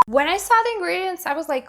When I saw the ingredients, I was like,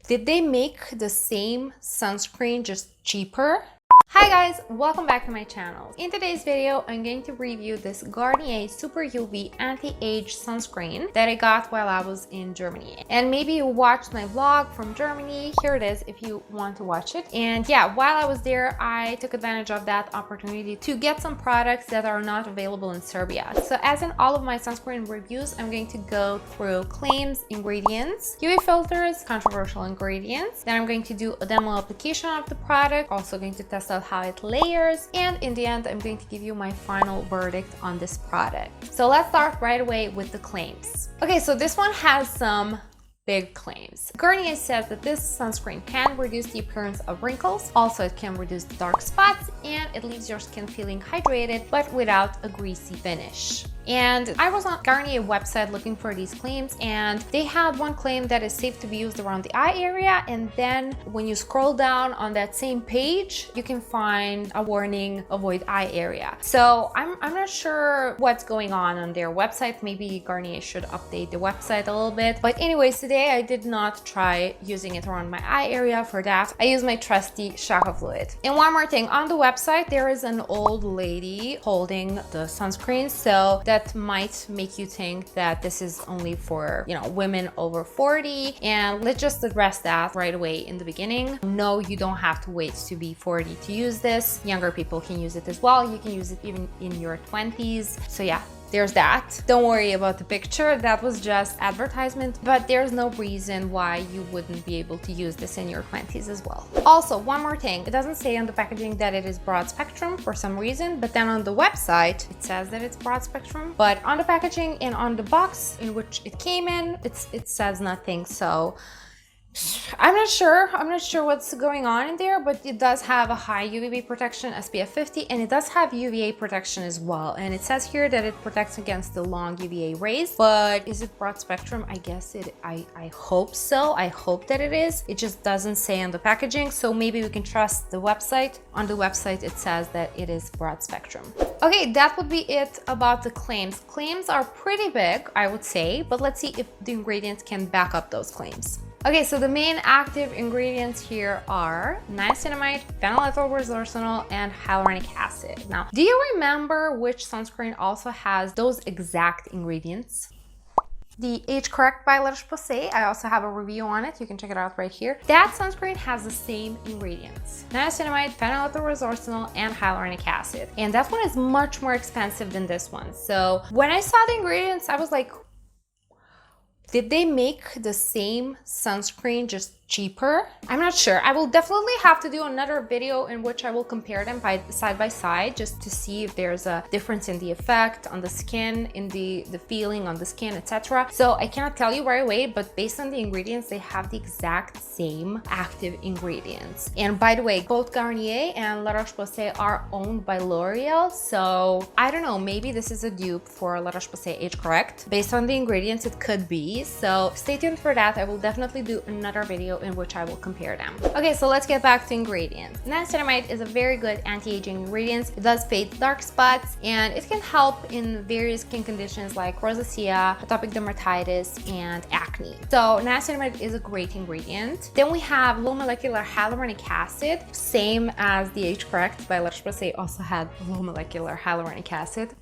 did they make the same sunscreen just cheaper? Hi guys, welcome back to my channel. In today's video, I'm going to review this Garnier Super UV Anti-Age Sunscreen that I got while I was in Germany. And maybe you watched my vlog from Germany. Here it is if you want to watch it. And yeah, while I was there, I took advantage of that opportunity to get some products that are not available in Serbia. So as in all of my sunscreen reviews, I'm going to go through claims, ingredients, UV filters, controversial ingredients. Then I'm going to do a demo application of the product, also going to test out how it layers, and in the end I'm going to give you my final verdict on this product. So let's start right away with the claims. Okay, so this one has some big claims. Garnier says that this sunscreen can reduce the appearance of wrinkles, also it can reduce the dark spots, and it leaves your skin feeling hydrated but without a greasy finish. And I was on Garnier website looking for these claims, and they had one claim that is safe to be used around the eye area, and then when you scroll down on that same page, you can find a warning, avoid eye area. So I'm not sure what's going on their website. Maybe Garnier should update the website a little bit. But anyways, today I did not try using it around my eye area. For that, I use my trusty shower fluid. And one more thing, on the website, there is an old lady holding the sunscreen, so that might make you think that this is only for, women over 40. And let's just address that right away in the beginning. No, you don't have to wait to be 40 to use this. Younger people can use it as well. You can use it even in your 20s. So yeah, there's that. Don't worry about the picture, that was just advertisement, but there's no reason why you wouldn't be able to use this in your 20s as well. Also, one more thing, it doesn't say on the packaging that it is broad spectrum for some reason, but then on the website it says that it's broad spectrum, but on the packaging and on the box in which it came in, it says nothing. So I'm not sure what's going on in there, but it does have a high UVB protection, SPF 50, and it does have UVA protection as well. And it says here that it protects against the long UVA rays, but is it broad spectrum? I guess I hope so. I hope that it is. It just doesn't say on the packaging, so maybe we can trust the website. On the website, it says that it is broad spectrum. Okay, that would be it about the claims. Claims are pretty big, I would say, but let's see if the ingredients can back up those claims. Okay, so the main active ingredients here are niacinamide, phenylethyl resorcinol, and hyaluronic acid. Now, do you remember which sunscreen also has those exact ingredients? The Age Correct by La Roche-Posay, I also have a review on it. You can check it out right here. That sunscreen has the same ingredients: niacinamide, phenylethyl resorcinol, and hyaluronic acid. And that one is much more expensive than this one. So when I saw the ingredients, I was like, did they make the same sunscreen just cheaper? I'm not sure. I will definitely have to do another video in which I will compare them side by side, just to see if there's a difference in the effect on the skin, in the feeling on the skin, etc. So I cannot tell you right away, but based on the ingredients, they have the exact same active ingredients. And by the way, both Garnier and La Roche-Posay are owned by L'Oreal, so I don't know, maybe this is a dupe for La Roche-Posay Age Correct. Based on the ingredients, it could be. So stay tuned for that. I will definitely do another video in which I will compare them. Okay, so let's get back to ingredients. Niacinamide is a very good anti-aging ingredient. It does fade dark spots, and it can help in various skin conditions like rosacea, atopic dermatitis, and acne. So niacinamide is a great ingredient. Then we have low molecular hyaluronic acid, same as the Age Correct by La Roche-Posay also had low molecular hyaluronic acid.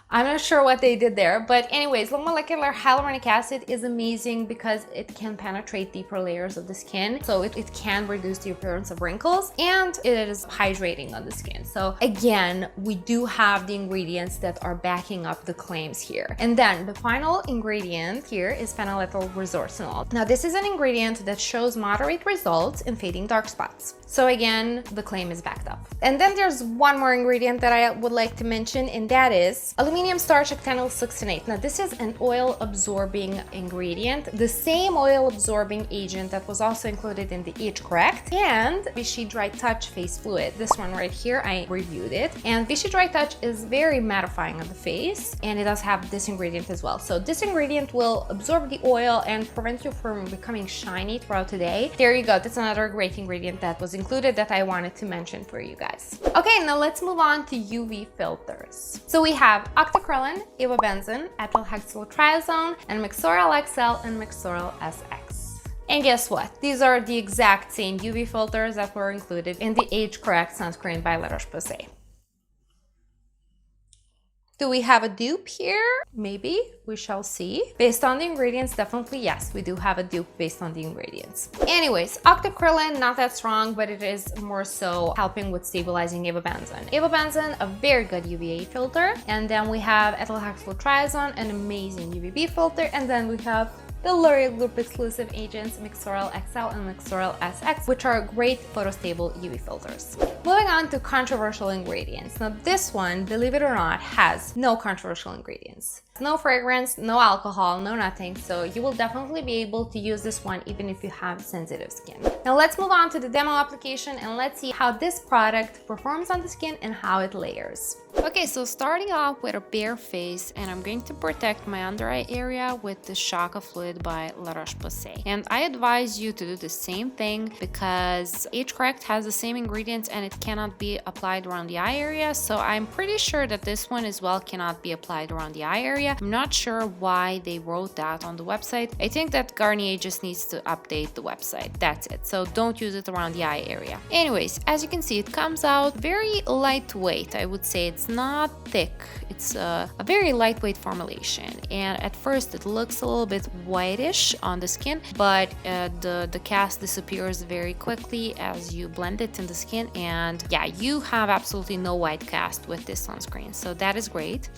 I'm not sure what they did there, but anyways, low molecular hyaluronic acid is amazing because it can penetrate deeper layers of the skin, so it can reduce the appearance of wrinkles, and it is hydrating on the skin. So again, we do have the ingredients that are backing up the claims here. And then the final ingredient here is phenylethyl resorcinol. Now this is an ingredient that shows moderate results in fading dark spots. So again, the claim is backed up. And then there's one more ingredient that I would like to mention, and that is aluminum starch octenyl succinate. Now this is an oil absorbing ingredient, the same oil absorbing agent that was also included in the Age Correct and Vichy Dry Touch face fluid. This one right here, I reviewed it, and Vichy Dry Touch is very mattifying on the face, and it does have this ingredient as well. So this ingredient will absorb the oil and prevent you from becoming shiny throughout the day. There you go, that's another great ingredient that was included that I wanted to mention for you guys. Okay, now let's move on to UV filters. So we have octocrylene, ivabenzene, ethylhexyltriazone, and Mixoryl XL and Mixoryl SX. And guess what? These are the exact same UV filters that were included in the Age Correct sunscreen by La Roche-Posay. Do we have a dupe here? Maybe, we shall see. Based on the ingredients, definitely yes, we do have a dupe based on the ingredients. Anyways, octocrylene, not that strong, but it is more so helping with stabilizing ivabenzene. Ivabenzene, a very good UVA filter. And then we have ethylhexyltriazone, an amazing UVB filter. And then we have the L'Oreal Group exclusive agents Mixoryl XL and Mixoryl SX, which are great photostable UV filters. Moving on to controversial ingredients. Now this one, believe it or not, has no controversial ingredients. No fragrance, no alcohol, no nothing, so you will definitely be able to use this one even if you have sensitive skin. Now let's move on to the demo application and let's see how this product performs on the skin and how it layers. Okay, so starting off with a bare face, and I'm going to protect my under eye area with the Shock of Fluid by La Roche-Posay. And I advise you to do the same thing because Age Correct has the same ingredients and it cannot be applied around the eye area, so I'm pretty sure that this one as well cannot be applied around the eye area. I'm not sure why they wrote that on the website. I think that Garnier just needs to update the website. That's it. So don't use it around the eye area. Anyways, as you can see, it comes out very lightweight. I would say it's not thick. It's a very lightweight formulation. And at first it looks a little bit whitish on the skin, but the cast disappears very quickly as you blend it in the skin. And yeah, you have absolutely no white cast with this sunscreen. So that is great.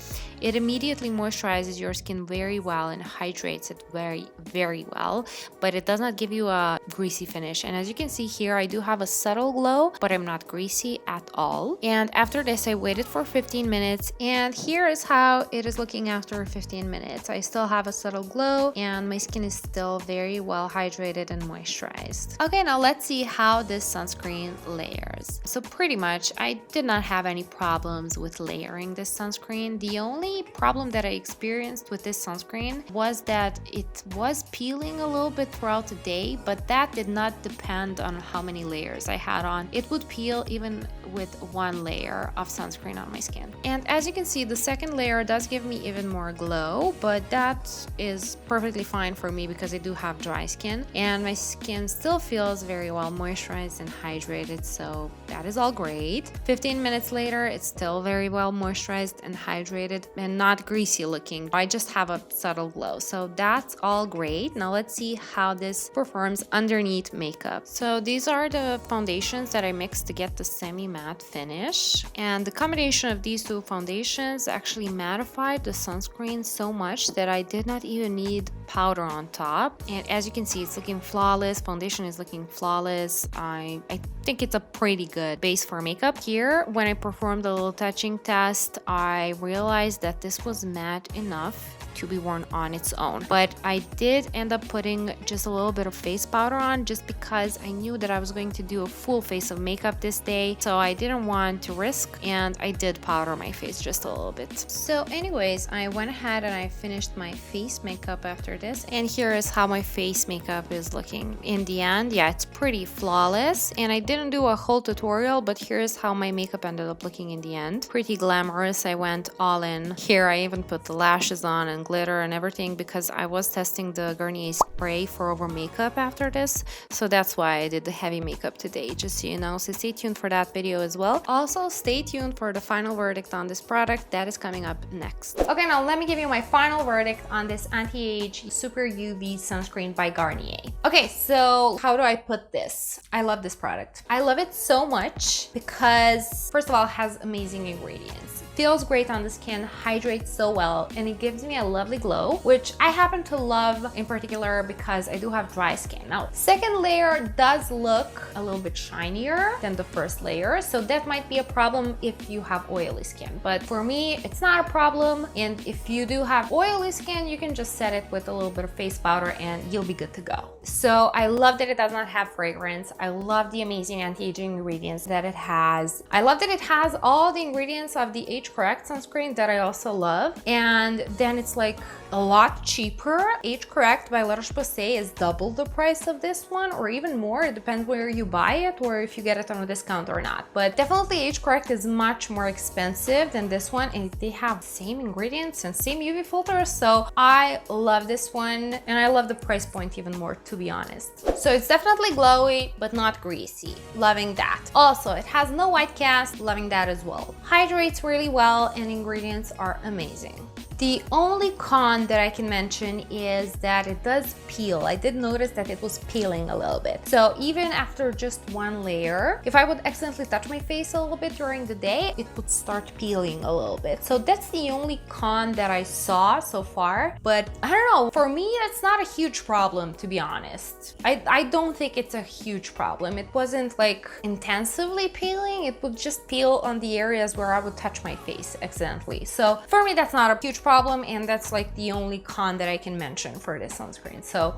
It immediately moisturizes your skin very well and hydrates it very, very well, but it does not give you a greasy finish. And as you can see here, I do have a subtle glow, but I'm not greasy at all. And after this, I waited for 15 minutes, and here is how it is looking after 15 minutes. I still have a subtle glow, and my skin is still very well hydrated and moisturized. Okay, now let's see how this sunscreen layers. So pretty much, I did not have any problems with layering this sunscreen. The only problem that I experienced with this sunscreen was that it was peeling a little bit throughout the day, but that did not depend on how many layers I had on. It would peel even with one layer of sunscreen on my skin. And as you can see, the second layer does give me even more glow, but that is perfectly fine for me because I do have dry skin and my skin still feels very well moisturized and hydrated, so that is all great. 15 minutes later, it's still very well moisturized and hydrated and not greasy looking. I just have a subtle glow, so that's all great. Now let's see how this performs underneath makeup. So these are the foundations that I mixed to get the semi-matte finish, and the combination of these two foundations actually mattified the sunscreen so much that I did not even need powder on top. And as you can see, it's looking flawless. Foundation is looking flawless. I think it's a pretty good base for makeup. Here, when I performed a little touching test, I realized that this was matte enough to be worn on its own, but I did end up putting just a little bit of face powder on just because I knew that I was going to do a full face of makeup this day, so I didn't want to risk, and I did powder my face just a little bit. So anyways, I went ahead and I finished my face makeup after this, and here is how my face makeup is looking in the end. Yeah, it's pretty flawless, and I didn't do a whole tutorial, but here's how my makeup ended up looking in the end. Pretty glamorous. I went all in. Here I even put the lashes on and glitter and everything because I was testing the Garnier spray for over makeup after this, so that's why I did the heavy makeup today, just so you know. So stay tuned for that video as well. Also stay tuned for the final verdict on this product that is coming up next. Okay, now let me give you my final verdict on this anti-age super UV sunscreen by Garnier. Okay, so how do I put this? I love this product. I love it so much because first of all, it has amazing ingredients. Feels great on the skin, hydrates so well, and it gives me a lovely glow, which I happen to love in particular because I do have dry skin. Now, second layer does look a little bit shinier than the first layer, so that might be a problem if you have oily skin. But for me, it's not a problem, and if you do have oily skin, you can just set it with a little bit of face powder and you'll be good to go. So I love that it does not have fragrance. I love the amazing anti-aging ingredients that it has. I love that it has all the ingredients of the Age Correct sunscreen that I also love, and then it's like a lot cheaper. Age Correct by La Roche-Posay is double the price of this one, or even more. It depends where you buy it or if you get it on a discount or not. But definitely Age Correct is much more expensive than this one, and they have the same ingredients and same UV filters. So I love this one, and I love the price point even more, to be honest. So it's definitely glowy, but not greasy. Loving that. Also, it has no white cast. Loving that as well. Hydrates really well, and ingredients are amazing. The only con that I can mention is that it does peel. I did notice that it was peeling a little bit. So even after just one layer, if I would accidentally touch my face a little bit during the day, it would start peeling a little bit. So that's the only con that I saw so far. But I don't know, for me, it's not a huge problem, to be honest. I don't think it's a huge problem. It wasn't like intensively peeling. It would just peel on the areas where I would touch my face accidentally. So for me, that's not a huge problem, and that's like the only con that I can mention for this sunscreen. So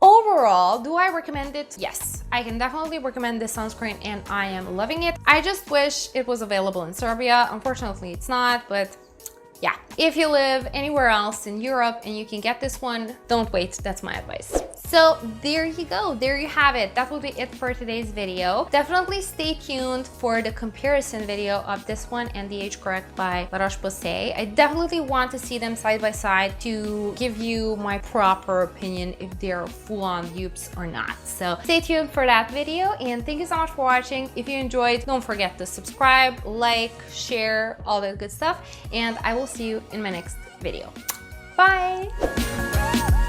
overall, do I recommend it? Yes, I can definitely recommend this sunscreen, and I am loving it. I just wish it was available in Serbia. Unfortunately, it's not, but yeah, if you live anywhere else in Europe and you can get this one, don't wait. That's my advice. So there you go. There you have it. That will be it for today's video. Definitely stay tuned for the comparison video of this one and the Age Correct by La Roche-Posay. I definitely want to see them side by side to give you my proper opinion if they're full-on dupes or not. So stay tuned for that video, and thank you so much for watching. If you enjoyed, don't forget to subscribe, like, share, all that good stuff, and I will see you in my next video. Bye!